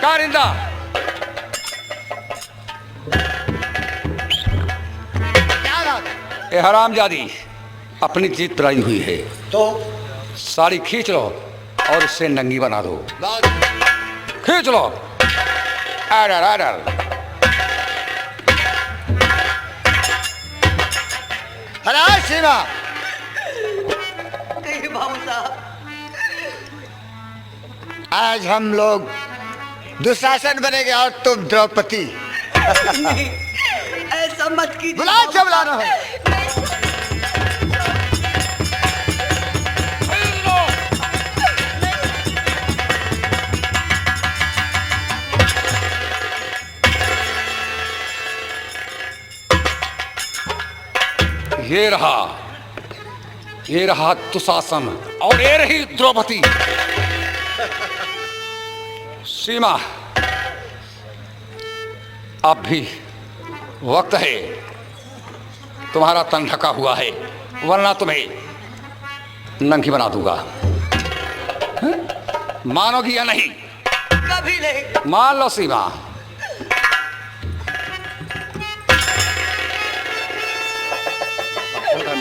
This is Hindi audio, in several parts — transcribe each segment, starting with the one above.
कारिंदा, ये हरामजादी अपनी जीत पर आई हुई है, तो साड़ी खींच लो और इससे नंगी बना दो। खींच लो। Order order. हरा सीमा। बाबू साहब, आज हम लोग दुशासन बनेंगे और तुम द्रौपदी। नहीं, ऐसा मत कीजिए। बुला क्या बुलाना है? ये रहा दुशासन और ये रही द्रौपदी। सीमा, अब भी वक्त है, तुम्हारा तन ढका हुआ है, वरना तुम्हें नंगी बना दूंगा। मानोगी या नहीं? कभी नहीं। मान लो सीमा।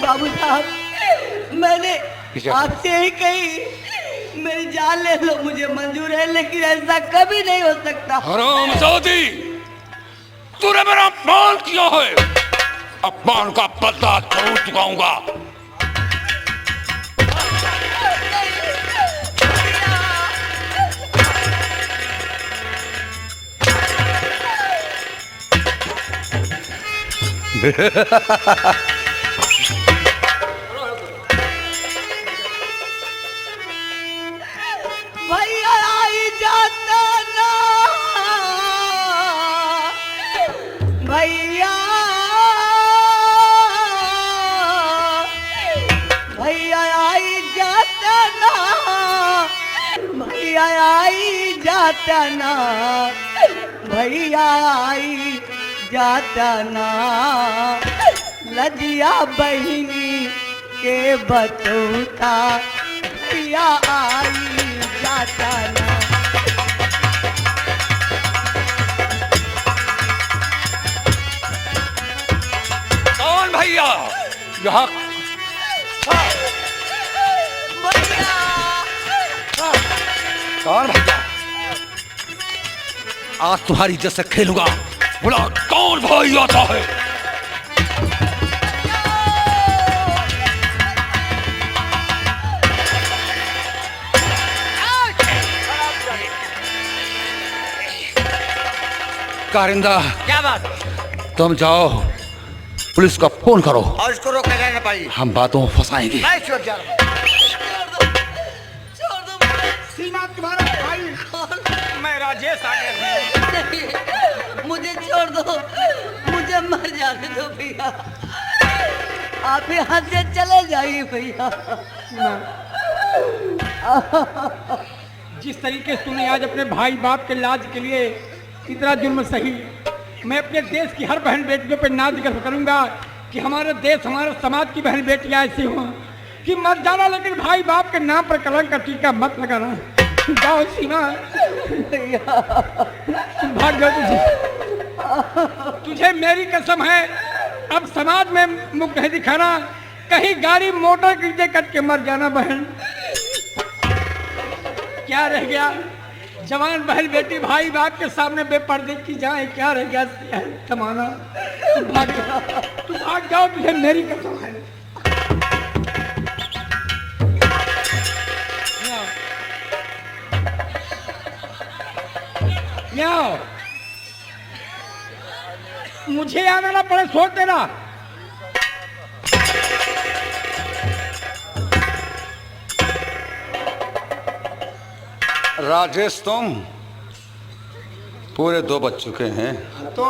बाबू साहब, मैंने आपसे ही कही, मेरी जान ले लो, मुझे मंजूर है, लेकिन ऐसा कभी नहीं हो सकता। हरामजादी, तूने मेरा अपमान किया है, अपमान का बदला जरूर चुकाऊंगा। भैया आई जाता ना, भैया भैया आई जाता ना, भैया आई जाता ना, भैया आई जाता ना, लजिया बहिनी के बतूता, भैया आई जाता ना। कौन भैया? यहाँ भैया, कौन भैया? आज तुम्हारी इज्जत से खेलूंगा। बोला कौन भाई आता है? कारिंदा, क्या बात? तुम जाओ पुलिस को फोन करो और इसको रोका जाना पाई। हम बातों में फंसाएंगे। मैं छोड़ जा रहा छोड़ दो। सीमा तुम्हारा भाई। मैं राजेश आ गया। नहीं, मुझे छोड़ दो, मुझे मर जाने दो भैया, आप यहाँ से चले जाइए भैया। जिस तरीके से तूने आज अपने भाई बाप के लाज के लिए इतना जुल्म सही, मैं अपने देश की हर बहन बेटियों पर नाज कर करूंगा कि हमारे देश, हमारे समाज की बहन बेटियां ऐसी हों कि मर जाना, लेकिन भाई बाप के नाम पर कलंक का टीका मत लगाना। जाओ सीमा, भाग जाओ। तुझे मेरी कसम है, अब समाज में मुख नहीं दिखाना, कहीं गाड़ी मोटर कीजे कट के मर जाना बहन। क्या रह गया? जवान बहन बेटी भाई बाप के सामने बेपर्दे की जाए, क्या रह गया जमाना? तू भाग जाओ, तुझे मेरी कसम है। आओ, मुझे आना ना पड़े, सोच देना। राजेश, तुम पूरे 2 बज चुके हैं, तो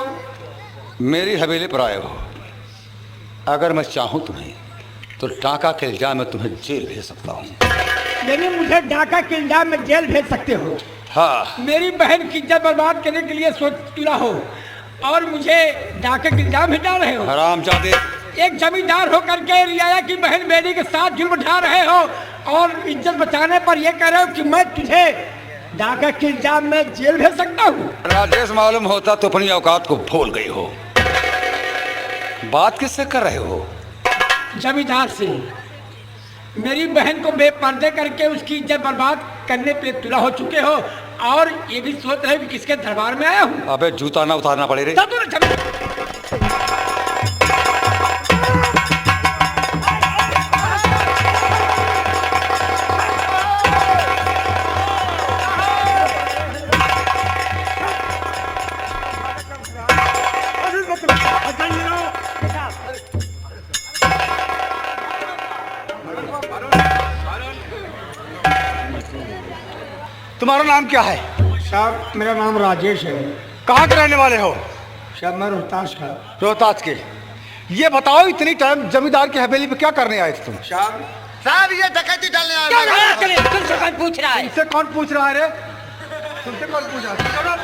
मेरी हवेली पर आए हो। अगर मैं चाहूं तुम्हें तो टाका के इल्जाम में तुम्हें जेल भेज सकता हूं। लेकिन मुझे डाका के इल्जाम में जेल भेज सकते हो? हाँ। मेरी बहन की इज्जत बर्बाद करने के लिए सोच तुला हो और मुझे डाके के इल्जाम हटा रहे हो। हरामजादे, एक जमींदार होकर के रियाया की बहन बेटी के साथ जुल्म उठा रहे हो और इज्जत बचाने पर यह कह रहे हो कि मैं तुझे डाका के इल्जाम में जेल भेज सकता हूँ? राजेश, मालूम होता तो अपनी औकात को भूल गई हो। बात किससे कर रहे हो? जमींदार से। मेरी बहन को बेपर्दे करके उसकी इज्जत बर्बाद करने पे तुला हो चुके हो और ये भी सोच रहे हो कि किसके दरबार में आया हूँ। अबे जूता ना उतारना पड़े रे। तुम्हारा नाम क्या है? साहब मेरा नाम राजेश है। कहाँ के रहने वाले हो? साहब मैं रोहतास का। रोहतास के। ये बताओ इतनी टाइम जमींदार की हवेली पे क्या करने आए थे तुम? साहब ये डकैती डालने आए तुमसे कौन पूछ रहा है? तुमसे कौन पूछ रहा है रे? तुमसे कौन पूछ रहा है?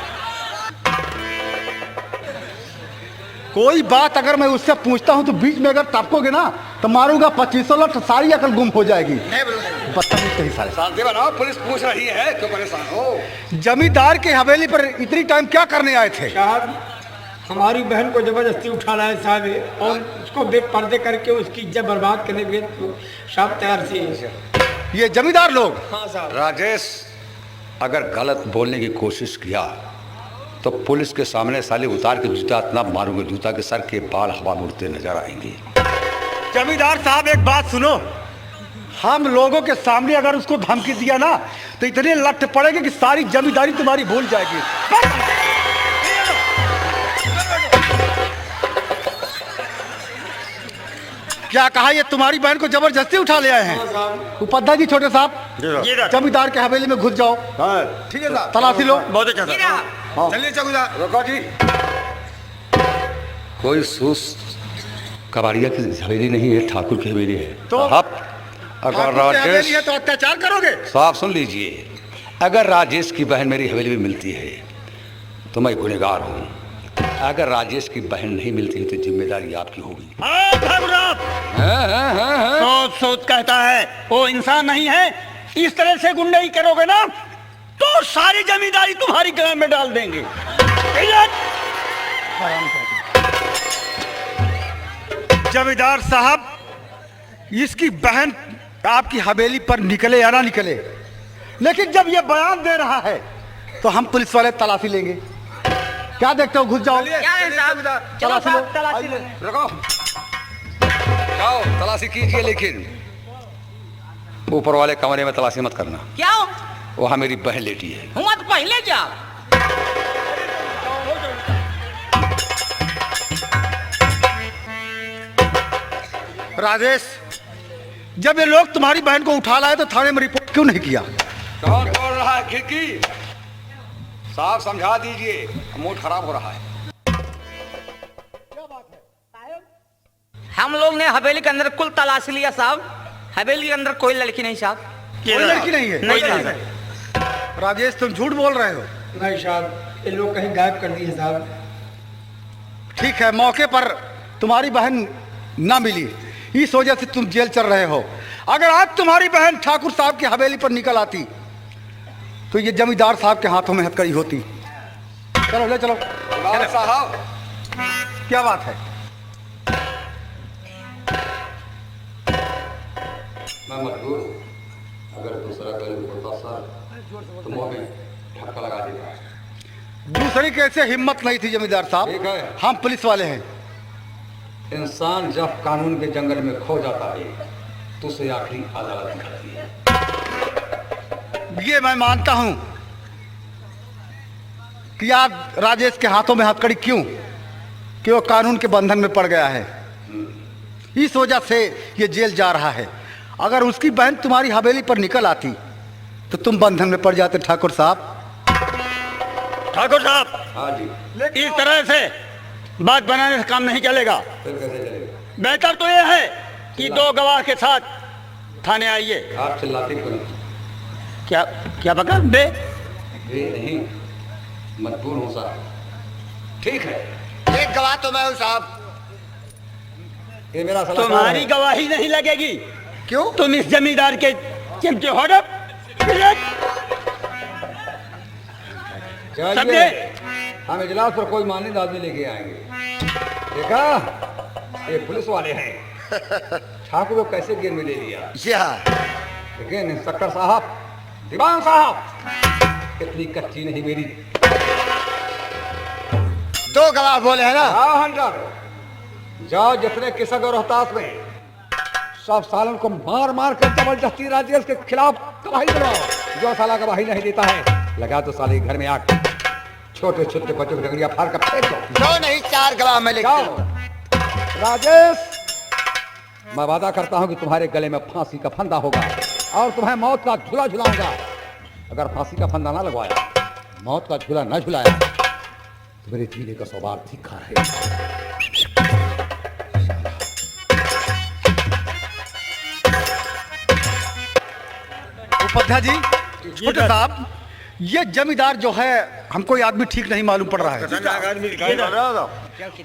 कोई बात अगर मैं उससे पूछता हूँ तो बीच में अगर टपकोगे ना तो मारूंगा 2500 लठ, सारी अकल गुम हो जाएगी। बदतमीज कहीं सारे। शांति बनाओ, पुलिस पूछ रही है, क्यों परेशान हो? जमींदार की हवेली पर इतनी टाइम क्या करने आए थे? साहब हमारी बहन को जबरदस्ती उठा लाया साहब और उसको बेपर्दे करके उसकी इज्जत बर्बाद करने के लिए साहब तैयार थे। ये जमींदार लोग? हाँ साहब। राजेश, अगर गलत बोलने की कोशिश किया तो पुलिस के सामने साले उतार के जूता इतना मारूंगे, जूता के सर के बाल हवा में उड़ते नजर आएंगे। जमींदार साहब एक बात सुनो, हम लोगों के सामने अगर उसको धमकी दिया ना तो इतने लट पड़ेंगे कि सारी जमींदारी तुम्हारी भूल जाएगी। क्या कहा? ये तुम्हारी बहन को जबरदस्ती उठा ले आए हैं? उपाध्याय जी, छोटे साहब, जमींदार के हवेली में घुस जाओ। ठीक है साहब, तलाशी लो। बहुत अच्छा साहब। चलिए चौकीदार। रुको जी। कोई सूस कबाड़िया की हवेली नहीं है, ठाकुर की हवेली है। तो आप अगर राजेश है तो अत्याचार करोगे? साहब सुन लीजिए, अगर राजेश की बहन मेरी हवेली में मिलती है तो मैं गुनहगार हूँ। अगर राजेश की बहन नहीं मिलती तो जिम्मेदारी आपकी होगी। सोच सोच कहता है, वो इंसान नहीं है। इस तरह से गुंडाई करोगे ना तो सारी जमींदारी तुम्हारी गला में डाल देंगे। जमींदार साहब, इसकी बहन आपकी हवेली पर निकले या ना निकले, लेकिन जब ये बयान दे रहा है तो हम पुलिस वाले तलाशी लेंगे। क्या देखते हो? घुस जाओ। तलाशी लो, तलाशी लो। रुको, जाओ तलाशी कीजिए, लेकिन ऊपर वाले कमरे में तलाशी मत करना। क्यों? वहां मेरी बहन लेटी है। हुआ तो पहले जाओ। राजेश, जब ये लोग तुम्हारी बहन को उठा लाए तो थाने में रिपोर्ट क्यों नहीं किया? कौन बोल रहा है? खिड़की साहब समझा दीजिए, मूड खराब हो रहा है। हम लोग ने हवेली के अंदर कुल तलाशी लिया साहब, हवेली के अंदर कोई लड़की नहीं साहब। कोई लड़की नहीं है? नहीं साहब। राजेश, तुम झूठ बोल रहे हो। नहीं साहब, ये लोग कहीं गायब कर दिए साहब। ठीक है, मौके पर तुम्हारी बहन ना मिली, इस वजह से तुम जेल चल रहे हो। अगर आज तुम्हारी बहन ठाकुर साहब की हवेली पर निकल आती तो ये जमींदार साहब के हाथों में हथकड़ी होती। चलो ले चलो। साहब क्या बात है? मैं मजबूर हूँ, अगर दूसरा गलत होता सर तो मुंह में धक्का लगा देता। दूसरी कैसे हिम्मत नहीं थी जमींदार साहब, ठीक है। हम पुलिस वाले हैं। इंसान जब कानून के जंगल में खो जाता है तो उसे आखिरी अदालत निकलती है। ये मैं मानता हूं कि आप राजेश के हाथों में हथकड़ी क्यों, कि वो कानून के बंधन में पड़ गया है, इस वजह से ये जेल जा रहा है। अगर उसकी बहन तुम्हारी हवेली पर निकल आती तो तुम बंधन में पड़ जाते ठाकुर साहब। ठाकुर साहब, हाँ जी। इस तरह से बात बनाने से काम नहीं चलेगा। फिर कैसे चलेगा? बेहतर तो यह है कि दो गवाह के साथ थाने आइए। आप चिल्लाते क्यों नहीं? क्या क्या बका बे? ये नहीं, मजबूर हूँ साहब। ठीक है, एक गवाह तो मैं हूं साहब। ये मेरा सलाह तुम्हारी गवाही नहीं लगेगी। क्यों? तुम इस जमींदार के चिमचे हो। समझे? हम इजलास पर कोई माननीय आदमी लेके आएंगे। देखा, ये पुलिस वाले हैं। ठाकुर को कैसे गेर में ले लिया। लेकिन इंस्पेक्टर साहब, दीवान साहब, इतनी कच्ची नहीं मेरी। 2 गवाह बोले हैं ना। हाँ हंटर, जाओ जितने किस्सा और रोहतास में सब सालन को मार मार कर जबरदस्ती राजेश के खिलाफ गवाही दिलवाओ। जो साला गवाही नहीं देता है लगा तो साले घर में आग, छोटे छोटे बच्चों की डंगरियां फाड़ कर फेंक दो। 2 नहीं 4 गवाह मैं लेके जाओ राजेश, मैं वादा करता हूं कि तुम्हारे गले में फांसी का फंदा होगा और तुम्हें मौत का झूला झुलाऊंगा। अगर फांसी का फंदा ना लगवाया, मौत का झूला ना झुलाया तो मेरे जीने का स्वभाव तीखा है। उपाध्याय जी, छोटे साहब, ये जमींदार जो है हमको ये आदमी ठीक नहीं मालूम पड़ रहा है।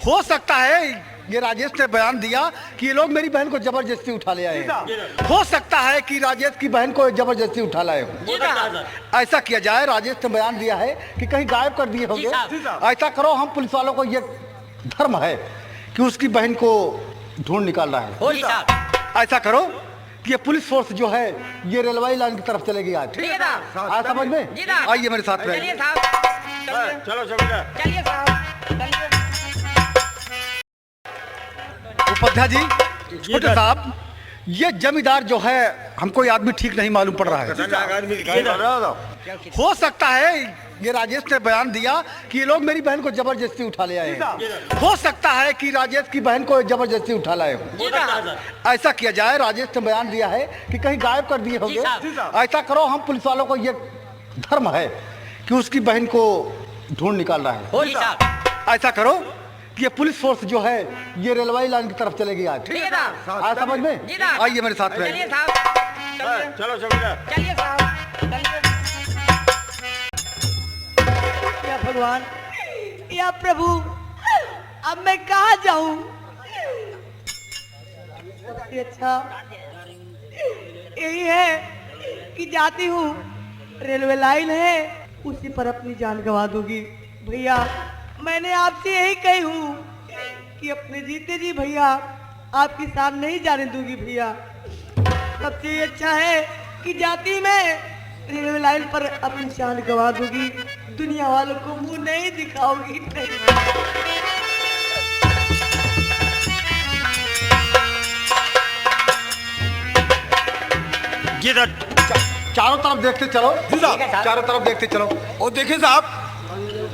हो सकता है ये राजेश ने बयान दिया कि ये लोग मेरी बहन को जबरदस्ती उठा ले आए हैं। हो सकता है कि राजेश की बहन को जबरदस्ती उठा लाए हो। ऐसा किया जाए, राजेश ने बयान दिया है कि कहीं गायब कर दिए होंगे। ऐसा करो, हम पुलिस वालों को ये धर्म है कि उसकी बहन को ढूंढ निकालना है। ऐसा करो कि ये पुलिस फोर्स जो है ये रेलवे लाइन की तरफ चलेगी आज। आज समझ में आइए मेरे साथ में। चलो चलिए उपाध्याय जी, छोटे साहब, ये जमींदार जो है हमको ये आदमी ठीक नहीं मालूम पड़ रहा है। हो सकता है ये राजेश ने बयान दिया कि ये लोग मेरी बहन को जबरदस्ती उठा ले आए हैं। हो सकता है कि राजेश की बहन को जबरदस्ती उठा लाए हो। ऐसा किया जाए, राजेश ने बयान दिया है कि कहीं गायब कर दिए होंगे। ऐसा करो, हम पुलिस वालों को ये धर्म है कि उसकी बहन को ढूंढ निकालना है। ऐसा करो कि ये पुलिस फोर्स जो है ये रेलवे लाइन की तरफ चलेगी आज। आज समझ में आइए मेरे साथ में। चलो चलिए या भगवान, या प्रभु, अब मैं कहाँ जाऊं? अच्छा, यही है कि जाती हूँ, रेलवे लाइन है, उसी पर अपनी जान गंवा दूंगी। भैया, मैंने आपसे यही कही हूँ कि अपने जीते जी भैया आपकी शान नहीं जाने दूंगी। भैया, सबसे अच्छा है कि जाती मैं रेलवे लाइन पर अपनी शान गंवा दूंगी, दुनिया वालों को मुंह नहीं दिखाऊंगी। चारों तरफ देखते चलो, चारों तरफ देखते चलो। और देखिए साहब,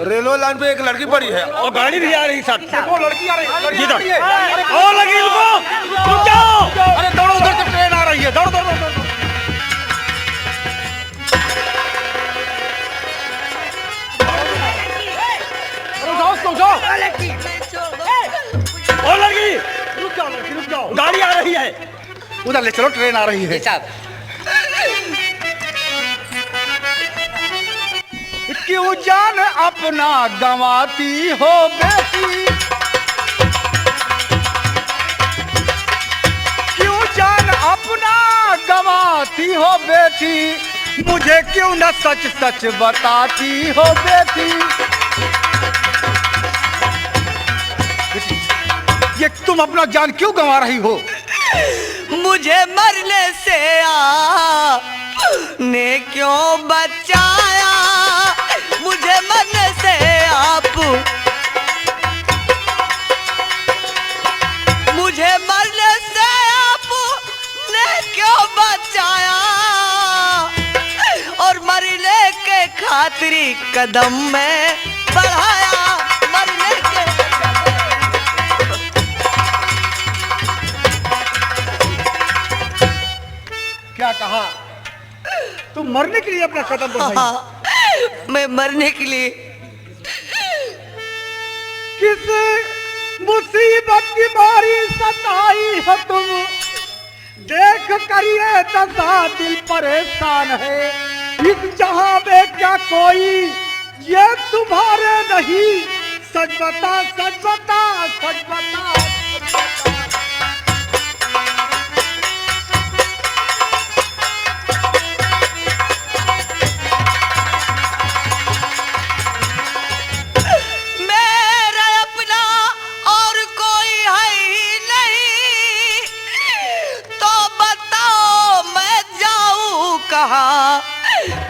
रेलवे लाइन पे एक लड़की पड़ी है और गाड़ी भी आ रही साथ। लड़की आ रही है। और लगी, रुक जाओ। अरे दौड़ो, उधर से ट्रेन आ रही है। दौड़ो दौड़ो दौड़ो। और लड़की, रुक जाओ, गाड़ी आ रही है। उधर ले चलो, ट्रेन आ रही है। क्यों जान अपना गंवाती हो बेटी, क्यों जान अपना गंवाती हो बेटी, मुझे क्यों न सच सच बताती हो बेटी। ये तुम अपना जान क्यों गंवा रही हो? मुझे मरने से ने क्यों बचाया, मुझे मरने से मुझे मरने से आपने क्यों बचाया, और मरने के खातिर कदम में बढ़ाया, मरने के। क्या कहा? तुम मरने के लिए अपना कदम बढ़ाई? मैं मरने के लिए। किस मुसीबत की मारी सताई है तुम, देख करिए दशा दिल परेशान है। इस जहां में क्या कोई ये तुम्हारे नहीं, सच बता सच बता सच बता।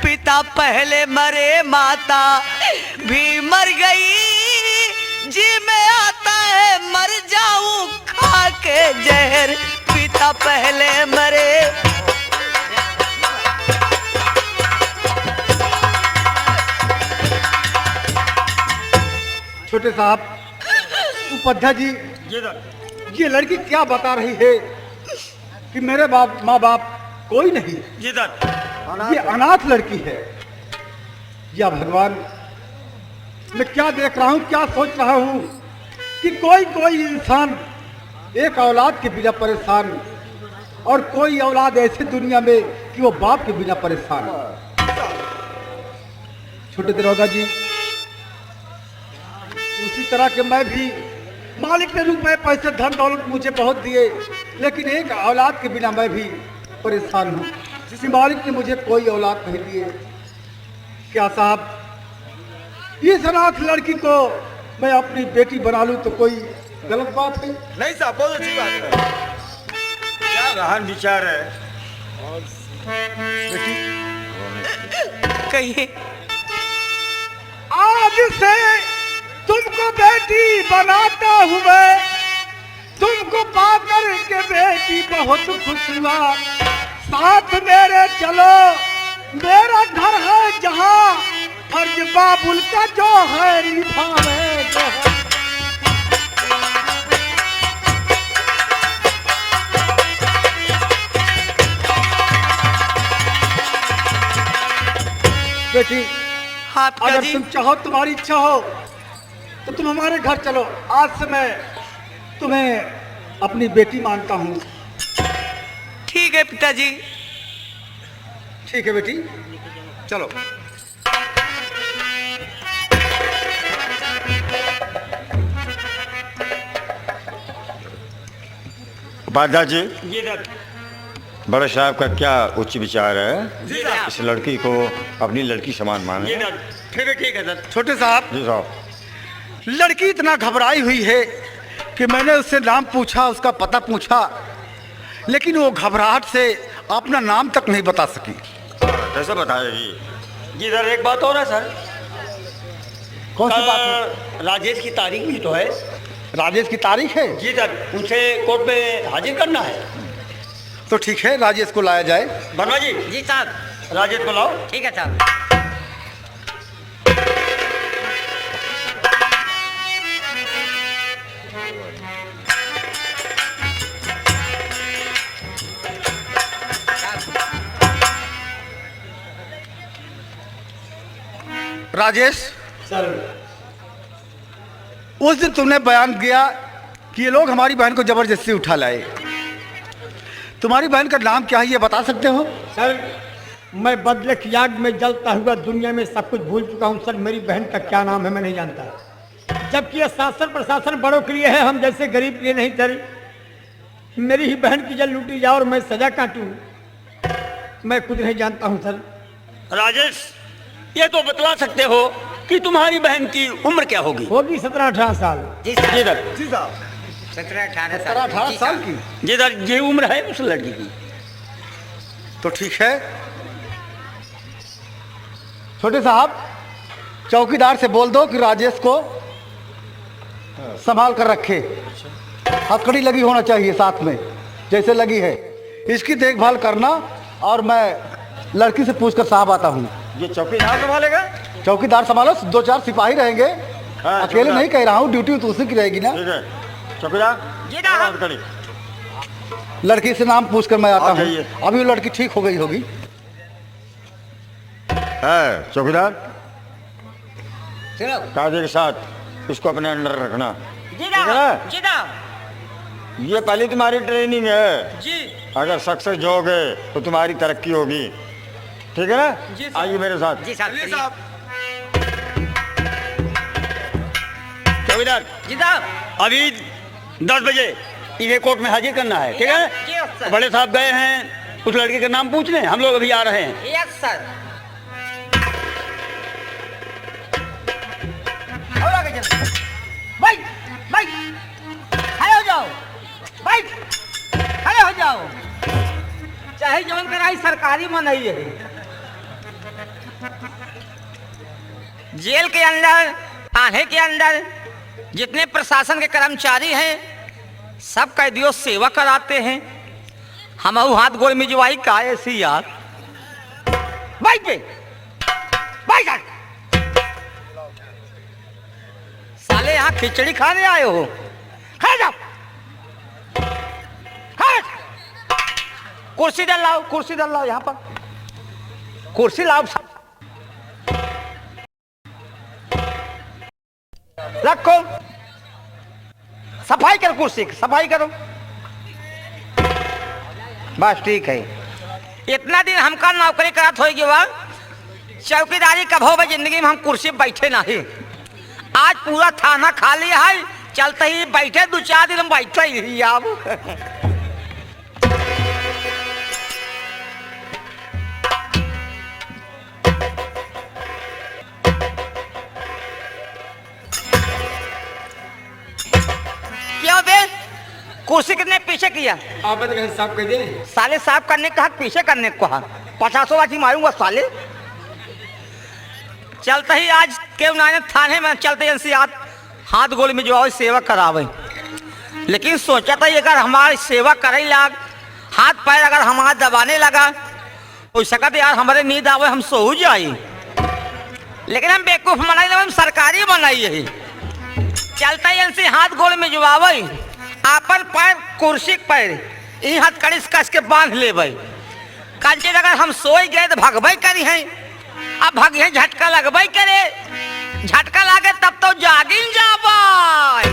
पिता पहले मरे, माता भी मर गई। जी में आता है मर जाऊं खा के जहर, पिता पहले मरे। छोटे साहब, उपाध्याय जी, ये लड़की क्या बता रही है कि मेरे माँ बाप कोई नहीं, ये अनाथ लड़की है। या भगवान, मैं क्या देख रहा हूँ, क्या सोच रहा हूँ कि कोई इंसान एक औलाद के बिना परेशान, और कोई औलाद ऐसे दुनिया में कि वो बाप के बिना परेशान। छोटे दरोगा जी, उसी तरह के मैं भी, मालिक ने रुपए पैसे धन दौलत मुझे बहुत दिए, लेकिन एक औलाद के बिना मैं भी परेशान हूँ। जिस मालिक ने मुझे कोई औलाद नहीं दिए। क्या साहब, इस अनाथ लड़की को मैं अपनी बेटी बना लूं तो कोई गलत बात है? नहीं साहब, बहुत अच्छी बात है। क्या गहन विचार है। बेटी, कहिए। आज से तुमको बेटी बनाता हूँ मैं, तुमको पाकर के बेटी बहुत खुश हुआ। साथ मेरे चलो, मेरा घर है जहाँ, फर्ज बाबुल का जो है निभावे जो है। बेटी, हाँ अगर जी। तुम चाहो, तुम्हारी इच्छा हो तो तुम हमारे घर चलो। आज से मैं तुम्हें अपनी बेटी मानता हूँ। ठीक है पिताजी। ठीक है बेटी, चलो। उपाध्याय जी, बड़े साहब का क्या उच्च विचार है। इस लड़की को अपनी लड़की समान माने। फिर ठीक है सर। छोटे साहब, जी साहब, लड़की इतना घबराई हुई है कि मैंने उससे नाम पूछा, उसका पता पूछा, लेकिन वो घबराहट से अपना नाम तक नहीं बता सकी। कैसे बताएगी? जी सर, एक बात और है सर। कौन सी बात है? राजेश की तारीख भी तो है। राजेश की तारीख है? जी सर, उनसे कोर्ट में हाजिर करना है। तो ठीक है, राजेश को लाया जाए। वर्मा जी। जी साहब। राजेश को लाओ। ठीक है साहब। राजेश सर, उस दिन तुमने बयान दिया कि ये लोग हमारी बहन को जबरदस्ती उठा लाए। तुम्हारी बहन का नाम क्या है, ये बता सकते हो? सर, मैं बदले की आग में जलता हुआ दुनिया में सब कुछ भूल चुका हूँ सर। मेरी बहन का क्या नाम है मैं नहीं जानता। जबकि यह शासन प्रशासन बड़ों के लिए है, हम जैसे गरीब के लिए नहीं सर। मेरी ही बहन की जल लूटी जाए और मैं सजा काटूं, मैं खुद नहीं जानता हूँ सर। राजेश, ये तो बतला सकते हो कि तुम्हारी बहन की उम्र क्या होगी? होगी 17-18 साल। जी सर। जी साहब, 17-18 साल की। जी सर, ये उम्र है उस लड़की की। तो ठीक है छोटे साहब, चौकीदार से बोल दो कि राजेश को संभाल कर रखे। हथकड़ी लगी होना चाहिए साथ में, जैसे लगी है। इसकी देखभाल करना, और मैं लड़की से पूछकर साहब आता हूँ। ये चौकीदार संभालेगा? चौकीदार संभालो, 2-4 सिपाही रहेंगे। हाँ, अकेले चौकीदार। नहीं कह रहा हूँ, ड्यूटी तो उसी की रहेगी ना। ठीक है चौकीदार, हथकड़ी। लड़की से नाम पूछकर मैं आता आ हूँ। जाइए। अभी वो लड़की ठीक हो गई होगी। है चौकीदार, कायदे के साथ इसको अपने अंडर रखना। ठीक है ना? ये पहली तुम्हारी ट्रेनिंग है जी। अगर सक्सेस होगे तो तुम्हारी तरक्की होगी। ठीक है ना? आइए मेरे साथ। जी साहब। चौकीदार जी साहब। अभी 10 बजे इन्हें कोर्ट में हाजिर करना है। ठीक जी, है? सर। बड़े साहब गए हैं उस लड़के का नाम पूछने, हम लोग अभी आ रहे हैं। Yes sir. भाई भाई खड़े हो जाओ। भाई खड़े हो जाओ। चाहे जवन कराई सरकारी में नहीं है। जेल के अंदर, थाने के अंदर जितने प्रशासन के कर्मचारी हैं सब कैदियों सेवा कराते हैं। हम हाथ गोड़ मिजवाई का ऐसी यार। बाइक पे बाइक साले यहाँ खिचड़ी खाने आए हो, खा जाओ, खा। कुर्सी डाल लाओ, कुर्सी डाल लाओ, यहाँ पर कुर्सी लाओ, रखो, सफाई करो, कुर्सी की सफाई करो, बस ठीक है। इतना दिन हमका नौकरी करत होगी वह चौकीदारी कब हो जिंदगी में हम कुर्सी बैठे नहीं। आज पूरा थाना खाली है, चलते ही बैठे 2-4 दिन हम बैठे ही अब। क्यों बे कुर्सी कितने पीछे किया? आप तो साफ कर दे। साले साफ करने का पीछे करने को कहा, 50 बाजी मारूंगा साले। चलते ही आज के थाने में चलते एनसीआर हाथ गोल में जो सेवा करावे। लेकिन सोचा था अगर हमारी सेवा करे लाग, हाथ पैर अगर हमारा दबाने लगा हो सकता यार हमारे नींद आवे, हम सो जाए। लेकिन हम बेवकूफ बनाई, हम सरकारी बनाई है। चलता ही इनसे हाथ गोल में जुआवे, आपन पैर कुर्सी पैर ई हाथ कड़िस कस के बांध लेवे। कंचे अगर हम सोई गए तो भगबई करी है, अब भगे झटका लगबई करे, झटका लागे तब तो जागिन जाबाई।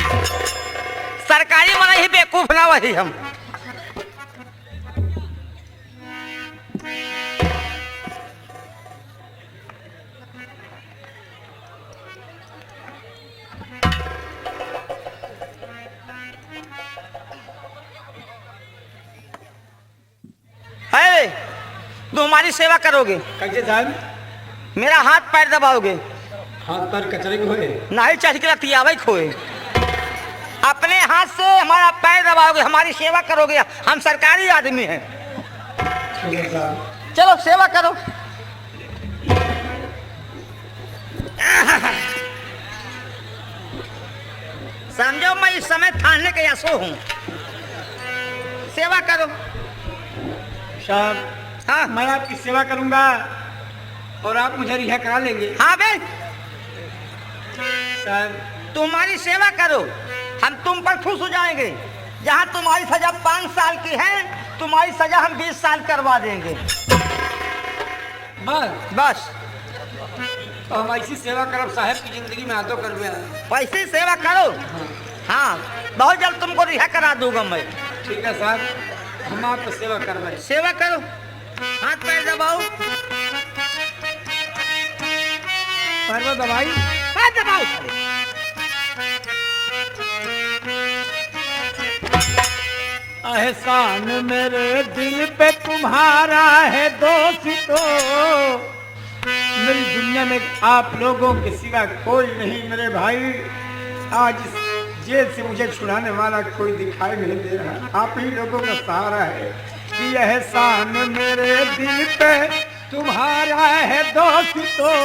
सरकारी बनाई ही बेवकूफ ना वही हम। तुम हमारी सेवा करोगे, कैसे साहब? मेरा हाथ पैर दबाओगे, हाथ पैर कचरे को होए नहीं चढ़ के रतियावे खोए। अपने हाथ से हमारा पैर दबाओगे, हमारी सेवा करोगे। हम सरकारी आदमी हैं। चलो सेवा करो। समझो मैं इस समय थाने के यसो हूँ। सेवा करो साहब। हाँ मैं आपकी सेवा करूंगा और आप मुझे रिहा करा लेंगे। हाँ बे साहब तुम्हारी सेवा करो, हम तुम पर खुश हो जाएंगे। जहाँ तुम्हारी सजा 5 साल की है, तुम्हारी सजा हम 20 साल करवा देंगे। बस बस तो हम ऐसी सेवा करब साहब की जिंदगी में आतो करबे। पैसे ही सेवा करो। हाँ बहुत जल्द तुमको रिहा करा दूंगा मैं। ठीक है साहब, हम आपको सेवा करवाए। सेवा करो, हाथ पैर दबाओ, परवा दवाई हाथ दबाओ। एहसान मेरे दिल पे तुम्हारा है दोस्तों, मेरी दुनिया में आप लोगों के सिवा कोई नहीं मेरे भाई। आज इस जेल से मुझे छुड़ाने वाला कोई दिखाई नहीं दे रहा, आप ही लोगों का सहारा है। कि एहसान मेरे दिल पे तुम्हारा है दोस्तों,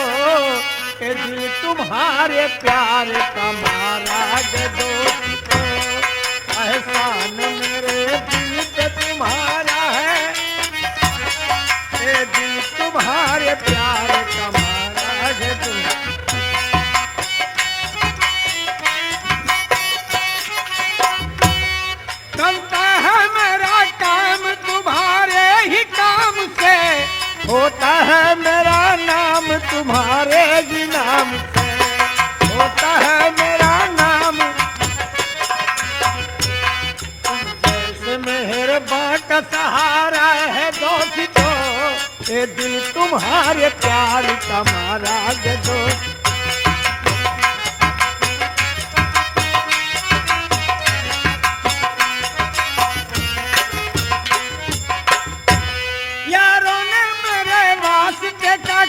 ये दिल तुम्हारे प्यार का मारा है दोस्तों। एहसान मेरे दिल पे तुम्हारा है, ये दिल तुम्हारे प्यार का मारा है दोस्तों। चलता है मेरा काम तुम्हारे ही काम से, होता है मेरा नाम तुम्हारे ही नाम से, होता है मेरा नाम। जैसे मेहरबान का सहारा है दोस्तों, ये दिल तुम्हारे प्यार का मारा है दोस्त।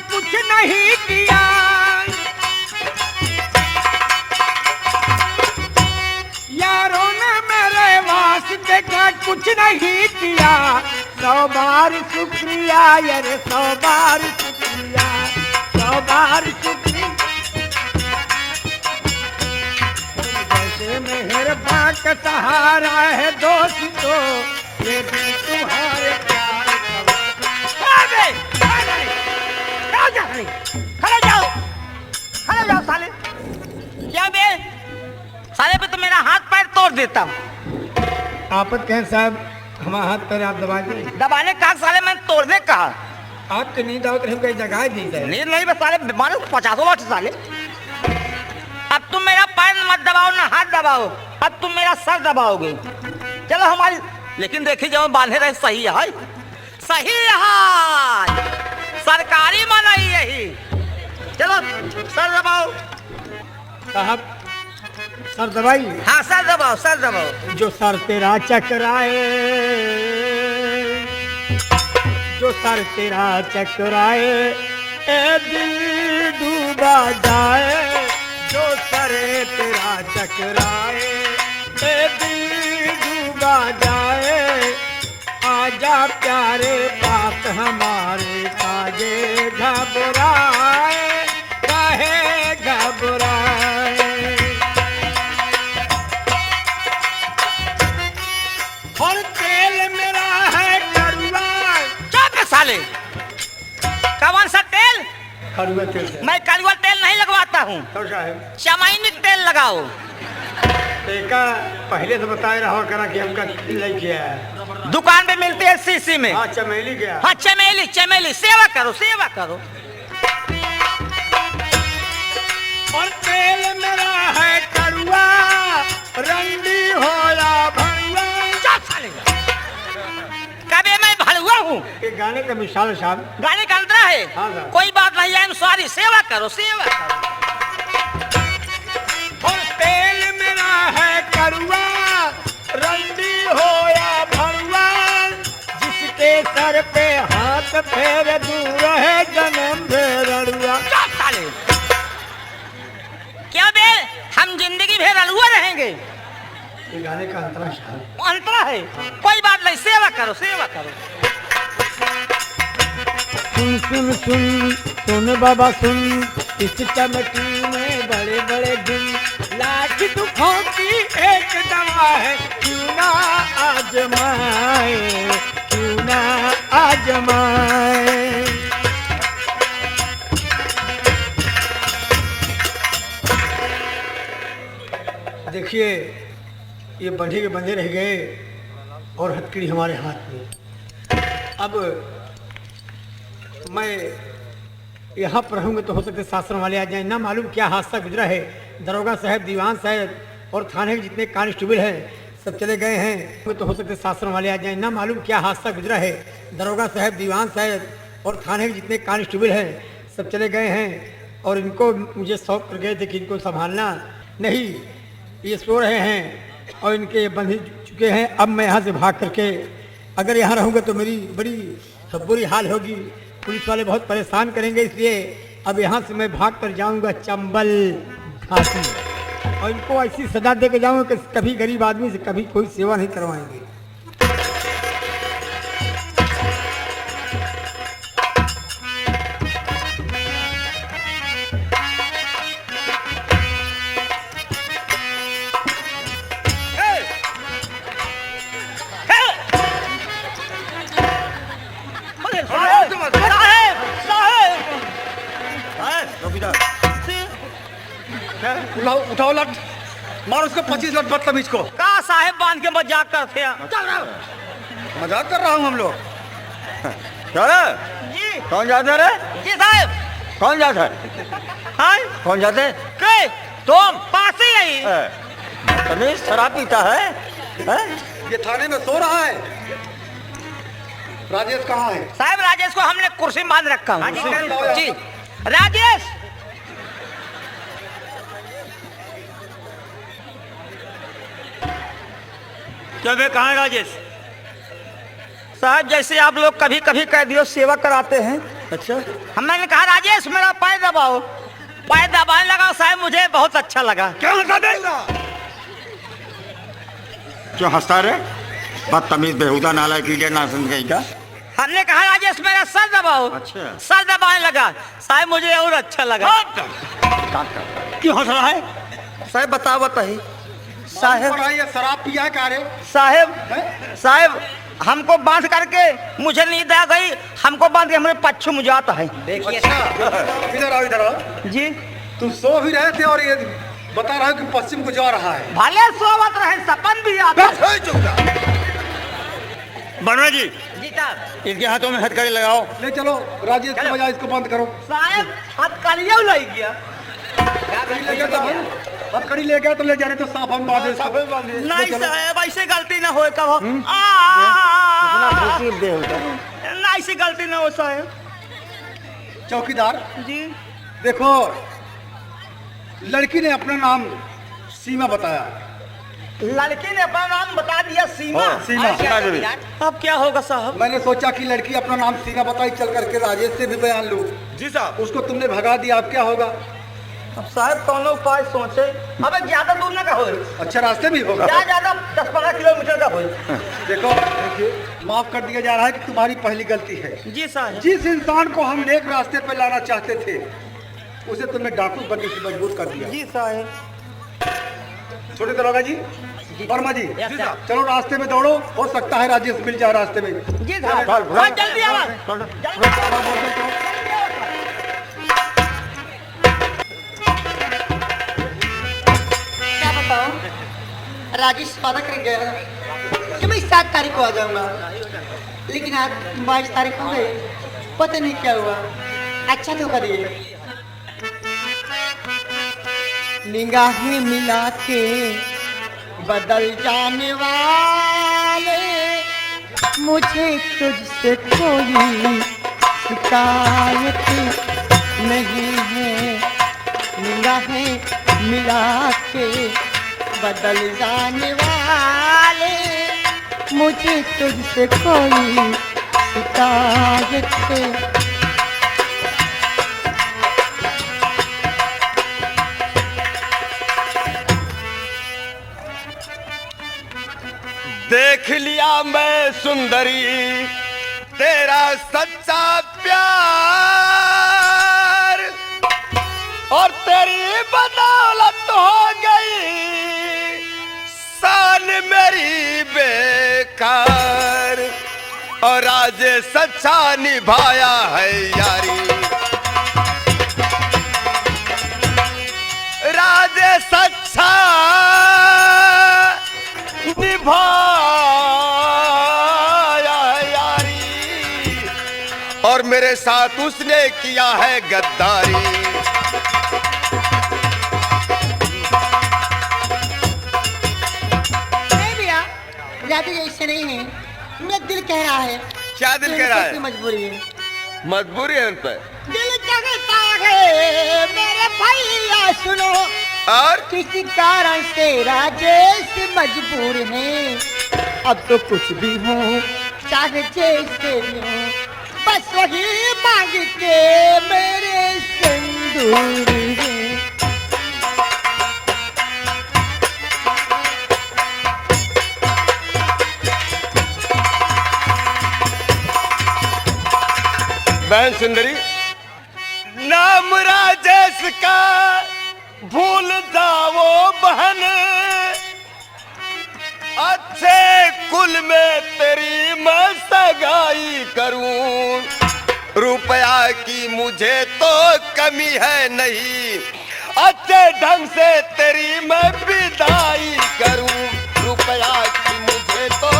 कुछ नहीं किया, यारों ने मेरे वास्ते का कुछ नहीं किया। 100 बार शुक्रिया यार, 100 बार शुक्रिया। हार चुकी जैसे मेहरबान का सहारा है दोस्त तो ये भी तुम्हारे प्यार खड़े जाओ साले। क्या बे साले पे तो मेरा हाथ पैर तोड़ देता हूँ। आपत कहें साहब, हमारा हाथ पैर आप दबा दी। दबाने कहा साले, मैंने तोड़ने कहा। आप तो नींद आवत रही कहीं जगह दी जाए। नींद नहीं बस साले, मारो 50 वाट साले। अब तुम मेरा पैर मत दबाओ ना हाथ दबाओ, अब तुम मेरा सर दबाओगे। चलो हमारी, लेकिन देखी जाओ बांधे रहे सही है, सही है, सरकारी माना ही यही। चलो सर दबाओ साहब, सर दबाई। हाँ सर दबाओ, सर दबाओ। जो सर तेरा चकराए, जो सर तेरा चकराए, ए दिल डूबा जाए। जो सर तेरा चकराए, ए दिल डूबा जाए। आजा प्यारे पास हमारे, काहे घबराए, काहे घबराए। और तेल मेरा है कड़वा। चुप साले, कौन सा तेल? कड़वा तेल है। मैं कड़वा तेल नहीं लगवाता हूँ, तो साहब चमाइनिक तेल लगाओ। देखा, पहले तो बताए रहो करा कि हमका ले किया है। दुकान पे मिलती है सीसी में। हाँ चमेली गया। हाँ चमेली, चमेली सेवा करो, सेवा करो। और तेल मेरा है कड़वा, रंडी हो या भड़ुआ। चुप साले, कभी मैं भड़ुआ हूँ? ये गाने का मिसाल साहब। गाने का अंतरा है। हाँ सर। कोई बात नहीं है, सॉरी, सेवा करो, सेवा करो। और तेल मेरा है कड़वा, रंडी हो या भड़ुआ। जिसके सर पे हाथ फेर, दूर है जन्म भेड़ुआ। चुप साले, क्या बे हम जिंदगी भर अलुआ रहेंगे? ये गाने का अंतरा साहब। अंतरा है, कोई बात नहीं, सेवा करो, सेवा करो। सुन सुन सुन सुन बाबा सुन, इस चमकी में बड़े बड़े गुण। लाख दुखों की एक दवा है, क्यों ना आजमाए, क्यों ना आजमाए। देखिए, ये बंधे के बंधे रह गए और हथकड़ी हमारे हाथ में। अब मैं यहाँ पर रहूँगा तो हो सकते शास्त्र वाले आ जाए, ना मालूम क्या हादसा गुजरा है। दरोगा साहब, दीवान साहब और थाने के जितने कांस्टेबल हैं सब चले गए हैं, तो हो सकते शास्त्र वाले आ जाए, ना मालूम क्या हादसा गुजरा है। दरोगा साहब, दीवान साहब और थाने के जितने कांस्टेबल हैं सब चले गए हैं। और इनको मुझे सौंप कर गए थे कि इनको संभालना। नहीं, ये सो रहे हैं और इनके बंधे चुके हैं। अब मैं यहाँ से भाग करके अगर यहाँ रहूँगा तो मेरी बड़ी बुरी हाल होगी, पुलिस वाले बहुत परेशान करेंगे। इसलिए अब यहाँ से मैं भाग कर जाऊँगा चंबल घाटी, और इनको ऐसी सजा दे के जाऊँगा कि कभी गरीब आदमी से कभी कोई सेवा नहीं करवाएंगे। उठाओ लट, मारो उसको 25 लट बदतमीज को। का साहेब बांध के मजाक करते हैं? मजाक कर रहा हूँ हम लोग। क्या रे? जी कौन जाता रे? जी साहब। कौन जाता है? हाँ कौन जाते? के तुम पास ही यही। तमीज शराब पीता है? ये थाने में सो रहा है। राजेश कहाँ है? साहब राजेश को हमने कुर्सी में बांध रखा हूँ। जी राजेश, क्या वे कहाँ है राजेश? साहब जैसे आप लोग कभी कभी कैदियों सेवा कराते हैं, अच्छा, हमने कहा राजेश मेरा पैर दबाओ। पैर दबाने लगा साहब, मुझे बहुत अच्छा लगा। क्या हंसा दे? क्यों हंसता रे? बदतमीज, बेहुदा, नालायक, कीड़े, नासंद कहीं का। हमने कहा राजेश मेरा सर दबाओ। अच्छा। सर दबाने लगा। साहब मुझे और अच्छा लगा। क्यों हंस रहा है? साहब बताओ बताइए। साहब पढ़ा ये शराब पिया है क्या रे? साहब हमको बांध करके मुझे नींद आ गई। हमको बांध के हमारे पच्छू मुझे आता है। देखिए इधर आओ इधर आओ। जी तुम सो भी रहे थे और ये बता रहा हो कि पश्चिम को जा रहा है। भले सोवत रहे सपन भी आता है। बस, चुप जा। बनवा जी, जी साहब। इनके हाथों में हथकड़ी लगाओ। ले चलो राजेश की बजाय इसको बंद करो। साहब हाथ कालिया लग गया। हथकड़ी ले गया तो ले जाने तो साफ हम बांधे। नहीं साहब ऐसे गलती ना हो कहो। ना ऐसी गलती ना हो साहब। चौकीदार जी देखो, लड़की ने अपना नाम सीमा बताया। लड़की ने अपना नाम बता दिया सीमा। सीमा। अब क्या होगा साहब? मैंने सोचा कि लड़की अपना नाम सीमा बताई, चल करके राजेश से भी बयान लूं। जी साहब। उसको तुमने भगा दिया, अब क्या होगा? अब साहब कौन उपाय सोचे? अबे ज्यादा दूर ना का हो। अच्छा रास्ते भी होगा। ज्यादा 10-15 किलोमीटर का हो। देखो माफ कर दिया जा रहा है कि तुम्हारी पहली गलती है। जी साहब। जिस इंसान को हम नेक रास्ते पर लाना चाहते थे उसे तुमने डाकू बनने से मजबूर कर दिया। जी साहब। छोटे दरोगा जी, वर्मा जी, जी साहब। चलो रास्ते में दौड़ो, हो सकता है राजेश मिल जाए रास्ते में। जी साहब। हाँ, जल्दी आओ। क्या बताओ, राजेश वादा कर गया कि मैं 7 तारीख को आ जाऊंगा, लेकिन आज 22 तारीख हो गई, पता नहीं क्या हुआ। अच्छा धोखा दिए। निगाहें मिला के बदल जाने वाले, मुझे तुझसे कोई शिकायत नहीं है। निगाहें मिला के बदल जाने वाले, मुझे तुझसे कोई शिकायत। देख लिया मैं सुंदरी तेरा सच्चा प्यार, और तेरी बदौलत हो गई शान मेरी बेकार, और आज सच्चा निभाया है यारी। राज सच्चा निभाया है यारी, और मेरे साथ उसने किया है गद्दारी। नहीं भैया, राजू ऐसे नहीं है, मेरा दिल कह रहा है। क्या दिल कह रहा है? मजबूरी है। मजबूरी है उन पर। दिल कहता है मेरे भैया सुनो, और किसी कारण से राजेश मजबूर है। अब तो कुछ भी हो चाहे जैसे भी हो, बस वही मांग के मेरे सिंदूर है। बहन सुंदरी, नाम राजेश का भूल जाओ बहन, अच्छे कुल में तेरी मैं सगाई करूं। रुपया की मुझे तो कमी है नहीं, अच्छे ढंग से तेरी मैं विदाई करूं। रुपया की मुझे तो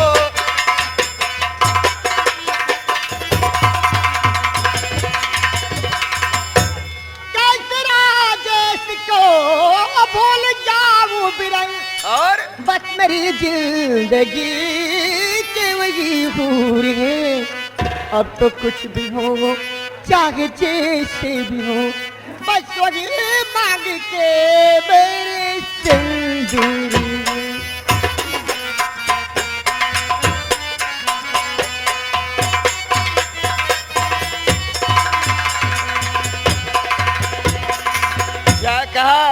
भूल जाऊं बिरंग, और बस मेरी जिंदगी के वही हूर है। अब तो कुछ भी हो चाहे जैसे भी हो, बस वही मांग के मेरे सिंदूर है। क्या कहा?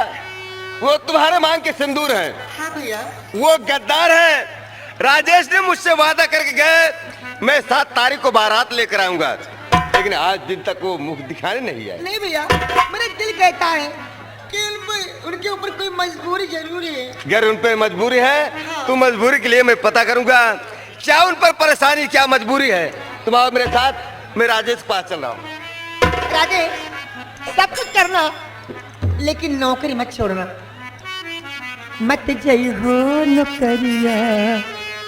वो तुम्हारे मांग के सिंदूर है। हाँ भैया। वो गद्दार है, राजेश ने मुझसे वादा करके गए मैं 7 तारीख को बारात लेकर आऊंगा, लेकिन आज दिन तक वो मुख दिखाने नहीं आए। नहीं भैया, मेरा दिल कहता है कि उनके ऊपर कोई मजबूरी जरूरी है। अगर उन पर मजबूरी है तो मजबूरी के लिए मैं पता करूंगा क्या उन पर परेशानी, क्या मजबूरी है। तुम आओ मेरे साथ, मैं राजेश के पास चल रहा हूँ। राजेश सब कुछ करना, लेकिन नौकरी मत छोड़ना। मत जई हो नौकरिया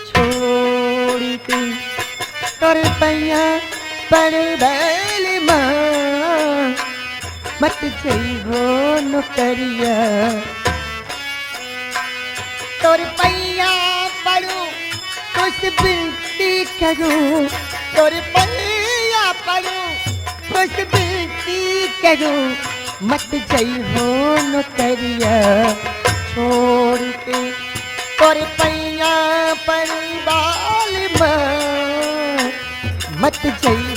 छोड़ी के तोर पैया पर बैल मां। मत जई हो नौकरिया तोर पैया पड़ू कुछ बिनती करूं, तोर पैया पड़ू कुछ बिनती करूं। मत जई हो नौकरिया छोड़ के तोर पैया पर बाल मां। मत जई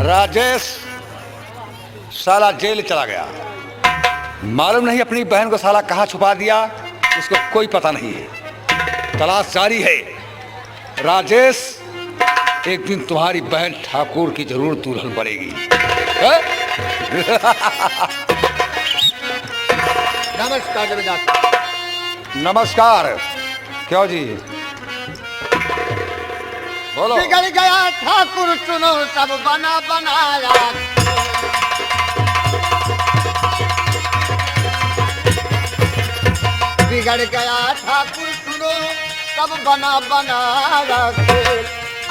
राजेश साला जेल चला गया, मालूम नहीं अपनी बहन को साला कहाँ छुपा दिया, इसको कोई पता नहीं है। तलाश जारी है। राजेश, एक दिन तुम्हारी बहन ठाकुर की जरूर दुल्हन बनेगी। नमस्कार जमींदार। नमस्कार। क्यों जी, बोलो। बिगड़ गया ठाकुर सुनो सब बना बनाया। बिगड़ गया ठाकुर सुनो सब बना बनाया।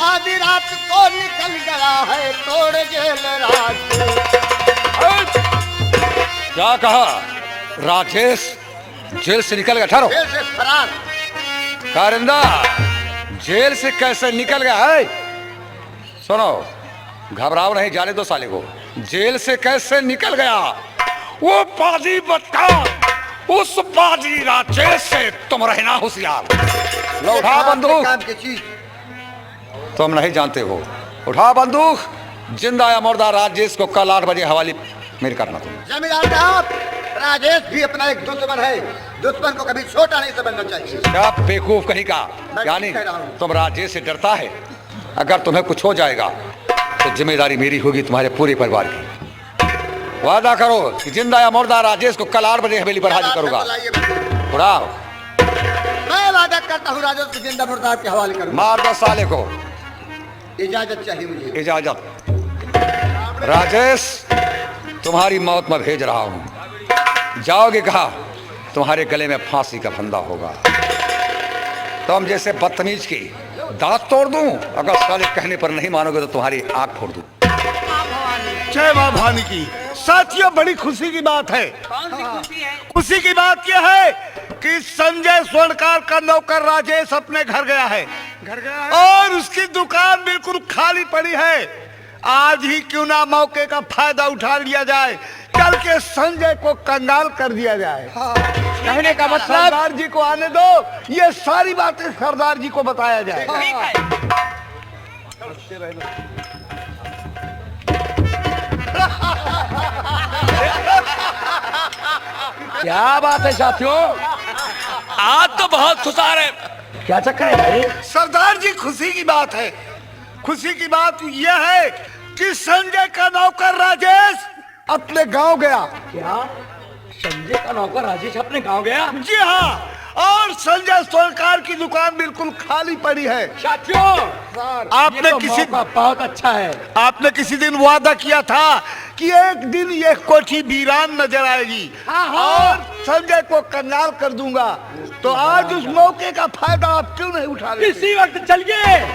आधी रात को निकल गया है तोड़ जेल रात। क्या कहा? राजेश जेल से निकल गया? ठहरो। जेल से फरार। कारिंदा, जेल से कैसे निकल गया है? सुनो, घबराओ नहीं, जाने दो साले को। जेल से कैसे निकल गया? वो बाजी बता, उस बाजी राजेश से तुम रहना होशियार। लो उठा बंदूक। काम की चीज तुम नहीं जानते हो, उठा बंदूक। जिंदा या मुर्दा राजेश को कल 8 बजे हवाले मेरे करना तुम। जमींदार साहब, राजेश भी अपना एक दुश्मन है, दुश्मन को कभी छोटा नहीं समझना चाहिए। क्या बेवकूफ कहीं का, मैं यानी ठीक कह रहा हूं। तुम राजेश से डरता है? अगर तुम्हें कुछ हो जाएगा तो जिम्मेदारी मेरी होगी तुम्हारे पूरे परिवार की। वादा करो कि जिंदा या मुर्दा राजेश को कल 8 बजे हवेली पर हाजिर करूंगा। उड़ाओ। मैं वादा करता हूँ राजेश को जिंदा मुर्दा के हवाले करूंगा। मार दो साले को। इजाजत चाहिए मुझे। इजाजत। राजेश, तुम्हारी मौत मैं भेज रहा हूं। जाओगे कहा? तुम्हारे गले में फांसी का फंदा होगा। तुम जैसे बदतमीज की दांत तोड़ दूं, अगर साले कहने पर नहीं मानोगे तो तुम्हारी आंख फोड़ दूं। जय मां भवानी की। साथियों, बड़ी खुशी की बात है। कौन सी खुशी है? खुशी की बात यह है कि संजय स्वर्णकार का नौकर राजेश अपने घर गया है। और उसकी दुकान बिल्कुल खाली पड़ी है। आज ही क्यों ना मौके का फायदा उठा लिया जाए, कल के संजय को कंगाल कर दिया जाए। कहने का मतलब, सरदार जी को आने दो, ये सारी बातें सरदार जी को बताया जाए। ठीक है। क्या बात है साथियों? आज तो बहुत खुशार है। क्या चक्कर है भाई? सरदार जी, खुशी की बात है। खुशी की बात यह है कि संजय का नौकर राजेश अपने गांव गया। क्या संजय का नौकर राजेश अपने गांव गया? जी हाँ, और संजय स्वर्णकार की दुकान बिल्कुल खाली पड़ी है। साथियों, आपने किसी बहुत अच्छा है। आपने किसी दिन वादा किया था कि एक दिन यह कोठी वीरान नजर आएगी और संजय को कंगाल कर दूंगा। तो आज उस मौके का फायदा आप क्यों नहीं उठा रहे? इसी वक्त चलिए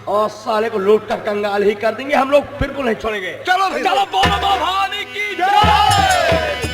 और साले को लूट कर कंगाल ही कर देंगे हम लोग, बिल्कुल नहीं छोड़ेंगे। चलो चलो, बोलो मां भवानी की जय।